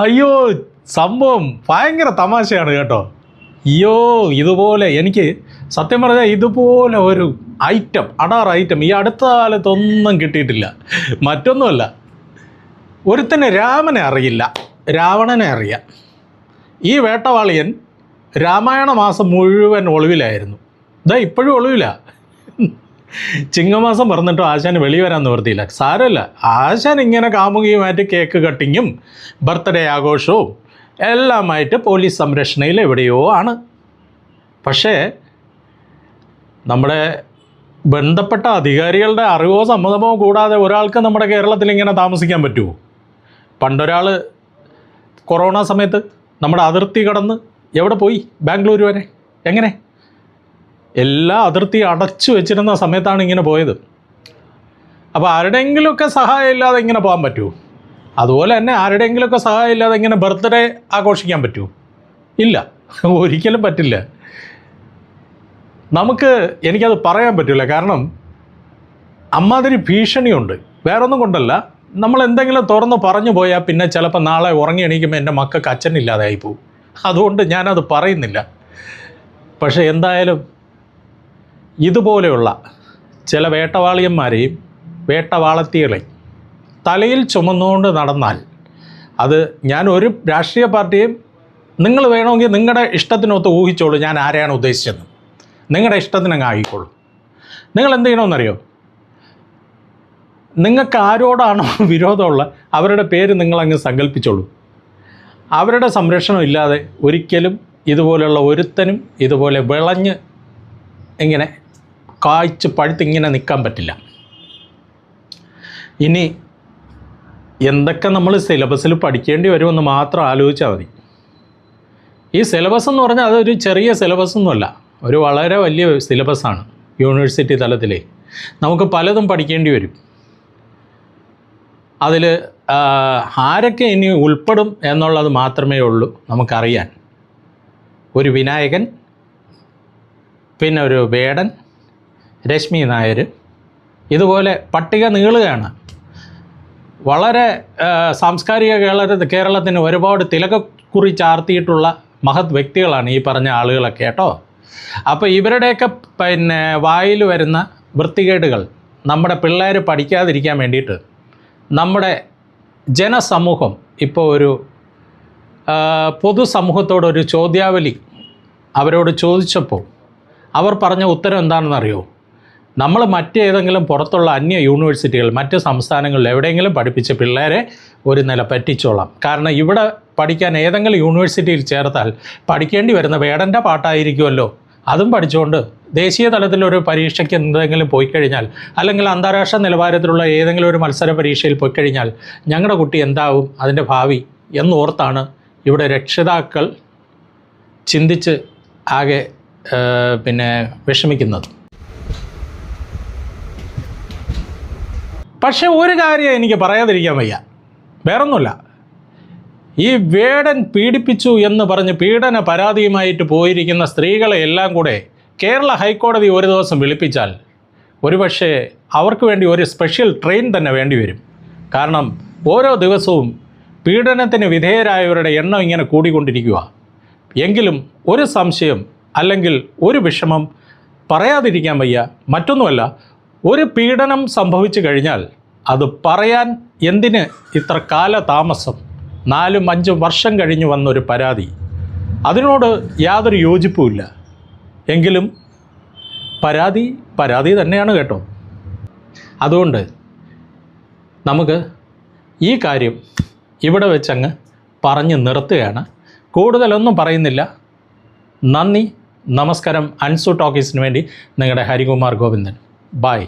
അയ്യോ, സംഭവം ഭയങ്കര തമാശയാണ് കേട്ടോ. അയ്യോ, ഇതുപോലെ എനിക്ക് സത്യം പറഞ്ഞാൽ ഇതുപോലെ ഒരു ഐറ്റം, ഐറ്റം ഈ അടുത്ത കാലത്തൊന്നും കിട്ടിയിട്ടില്ല. മറ്റൊന്നുമല്ല, ഒരുത്തന് രാമനെ അറിയില്ല, രാവണനെ അറിയാം. ഈ വേട്ടവാളിയൻ രാമായണ മാസം മുഴുവൻ ഒളിവിലായിരുന്നു. ഇതാ ഇപ്പോഴും ഒളിവില്ല. ചിങ്ങമാസം പറഞ്ഞിട്ടും ആശാന് വെളി വരാൻ നിവർത്തിയില്ല. സാരമില്ല, ആശാൻ ഇങ്ങനെ കാമുകിയുമായിട്ട് കേക്ക് കട്ടിങ്ങും ബർത്ത്ഡേ ആഘോഷവും എല്ലാമായിട്ട് പോലീസ് സംരക്ഷണയിൽ എവിടെയോ ആണ്. പക്ഷേ നമ്മുടെ ബന്ധപ്പെട്ട അധികാരികളുടെ അറിവോ സമ്മതമോ കൂടാതെ ഒരാൾക്ക് നമ്മുടെ കേരളത്തിൽ ഇങ്ങനെ താമസിക്കാൻ പറ്റുമോ? പണ്ടൊരാൾ കൊറോണ സമയത്ത് നമ്മുടെ അതിർത്തി കടന്ന് എവിടെ പോയി? ബാംഗ്ലൂർ വരെ. എങ്ങനെ? എല്ലാ അതിർത്തി അടച്ചു വെച്ചിരുന്ന സമയത്താണ് ഇങ്ങനെ പോയത്. അപ്പോൾ ആരുടെയെങ്കിലുമൊക്കെ സഹായം ഇല്ലാതെ ഇങ്ങനെ പോകാൻ പറ്റുമോ? അതുപോലെ തന്നെ ആരുടെയെങ്കിലുമൊക്കെ സഹായം ഇല്ലാതെ ഇങ്ങനെ ബർത്ത്ഡേ ആഘോഷിക്കാൻ പറ്റുമോ? ഇല്ല, ഒരിക്കലും പറ്റില്ല. എനിക്കത് പറയാൻ പറ്റില്ല. കാരണം അമ്മാതിരി ഭീഷണിയുണ്ട്. വേറൊന്നും കൊണ്ടല്ല, നമ്മൾ എന്തെങ്കിലും തുറന്ന് പറഞ്ഞു പോയാൽ പിന്നെ ചിലപ്പോൾ നാളെ ഉറങ്ങി എണീക്കുമ്പോൾ എൻ്റെ മക്കൾക്ക് അച്ഛനില്ലാതായി പോകും. അതുകൊണ്ട് ഞാനത് പറയുന്നില്ല. പക്ഷേ എന്തായാലും ഇതുപോലെയുള്ള ചില വേട്ടവാളിയന്മാരെയും വേട്ടവാളത്തികളെയും തലയിൽ ചുമന്നുകൊണ്ട് നടന്നാൽ അത് ഞാൻ ഒരു രാഷ്ട്രീയ പാർട്ടിയും നിങ്ങൾ വേണമെങ്കിൽ നിങ്ങളുടെ ഇഷ്ടത്തിനൊത്ത് ഊഹിച്ചോളൂ ഞാൻ ആരെയാണ് ഉദ്ദേശിച്ചത്. നിങ്ങളുടെ ഇഷ്ടത്തിനങ്ങ് ആയിക്കോളൂ. നിങ്ങൾ എന്ത് ചെയ്യണമെന്നറിയോ? നിങ്ങൾക്ക് ആരോടാണോ വിരോധമുള്ള അവരുടെ പേര് നിങ്ങളങ്ങ് സങ്കല്പിച്ചോളൂ. അവരുടെ സംരക്ഷണം ഇല്ലാതെ ഒരിക്കലും ഇതുപോലെയുള്ള ഒരുത്തനും ഇതുപോലെ വിളഞ്ഞ് ഇങ്ങനെ കായ്ച്ച് പഴുത്തിങ്ങനെ നിൽക്കാൻ പറ്റില്ല. ഇനി എന്തൊക്കെ നമ്മൾ സിലബസിൽ പഠിക്കേണ്ടി വരുമെന്ന് മാത്രം ആലോചിച്ചാൽ മതി. ഈ സിലബസ് എന്ന് പറഞ്ഞാൽ അതൊരു ചെറിയ സിലബസൊന്നുമല്ല, ഒരു വളരെ വലിയ സിലബസാണ്. യൂണിവേഴ്സിറ്റി തലത്തിലേ നമുക്ക് പലതും പഠിക്കേണ്ടി വരും. അതിൽ ആരൊക്കെ ഇനി ഉൾപ്പെടും എന്നുള്ളത് മാത്രമേ ഉള്ളൂ നമുക്കറിയാൻ. ഒരു വിനായകൻ, പിന്നെ ഒരു വേടൻ, രശ്മി നായർ, ഇതുപോലെ പട്ടിക നീളുകയാണ്. വളരെ സാംസ്കാരിക കേരളത്തിന് ഒരുപാട് തിലകക്കുറി ചാർത്തിയിട്ടുള്ള മഹത് വ്യക്തികളാണ് ഈ പറഞ്ഞ ആളുകളൊക്കെ കേട്ടോ. അപ്പോൾ ഇവരുടെയൊക്കെ വായിൽ വരുന്ന വൃത്തികേടുകൾ നമ്മുടെ പിള്ളേർ പഠിക്കാതിരിക്കാൻ വേണ്ടിയിട്ട് നമ്മുടെ ജനസമൂഹം ഇപ്പോൾ ഒരു പൊതുസമൂഹത്തോടൊരു ചോദ്യാവലി അവരോട് ചോദിച്ചപ്പോൾ അവർ പറഞ്ഞ ഉത്തരം എന്താണെന്നറിയോ? നമ്മൾ മറ്റേതെങ്കിലും പുറത്തുള്ള അന്യ യൂണിവേഴ്സിറ്റികൾ, മറ്റ് സംസ്ഥാനങ്ങളിൽ എവിടെയെങ്കിലും പഠിപ്പിച്ച പിള്ളേരെ ഒരു നില പറ്റിച്ചോളാം. കാരണം ഇവിടെ പഠിക്കാൻ ഏതെങ്കിലും യൂണിവേഴ്സിറ്റിയിൽ ചേർത്താൽ പഠിക്കേണ്ടി വരുന്ന വേടൻ്റെ പാട്ടായിരിക്കുമല്ലോ. അതും പഠിച്ചുകൊണ്ട് ദേശീയ തലത്തിലൊരു പരീക്ഷയ്ക്ക് എന്തെങ്കിലും പോയി കഴിഞ്ഞാൽ, അല്ലെങ്കിൽ അന്താരാഷ്ട്ര നിലവാരത്തിലുള്ള ഏതെങ്കിലും ഒരു മത്സര പരീക്ഷയിൽ പോയി കഴിഞ്ഞാൽ ഞങ്ങളുടെ കുട്ടി എന്താവും, അതിൻ്റെ ഭാവി എന്നോർത്താണ് ഇവിടെ രക്ഷിതാക്കൾ ചിന്തിച്ച് ആകെ വിഷമിക്കുന്നത്. പക്ഷേ ഒരു കാര്യം എനിക്ക് പറയാതിരിക്കാൻ വയ്യ. വേറൊന്നുമില്ല, ഈ വേടൻ പീഡിപ്പിച്ചു എന്ന് പറഞ്ഞ് പീഡന പരാതിയുമായിട്ട് പോയിരിക്കുന്ന സ്ത്രീകളെ എല്ലാം കൂടെ കേരള ഹൈക്കോടതി ഒരു ദിവസം വിളിപ്പിച്ചാൽ ഒരുപക്ഷെ അവർക്ക് വേണ്ടി ഒരു സ്പെഷ്യൽ ട്രെയിൻ തന്നെ വേണ്ടി വരും. കാരണം ഓരോ ദിവസവും പീഡനത്തിന് വിധേയരായവരുടെ എണ്ണം ഇങ്ങനെ കൂടിക്കൊണ്ടിരിക്കുക. എങ്കിലും ഒരു സംശയം അല്ലെങ്കിൽ ഒരു വിഷമം പറയാതിരിക്കാൻ വയ്യ. മറ്റൊന്നുമല്ല, ഒരു പീഡനം സംഭവിച്ചു കഴിഞ്ഞാൽ അത് പറയാൻ എന്തിന് ഇത്ര കാലതാമസം? 4-5 വർഷം കഴിഞ്ഞ് വന്നൊരു പരാതി, അതിനോട് യാതൊരു യോജിപ്പുമില്ല. എങ്കിലും പരാതി തന്നെയാണ് കേട്ടോ. അതുകൊണ്ട് നമുക്ക് ഈ കാര്യം ഇവിടെ വെച്ചങ്ങ് പറഞ്ഞ് നിർത്തുകയാണ്. കൂടുതലൊന്നും പറയുന്നില്ല. നന്ദി, നമസ്കാരം. അൻസു ടോക്കീസിന് വേണ്ടി നിങ്ങളുടെ ഹരികുമാർ ഗോവിന്ദൻ. ബൈ.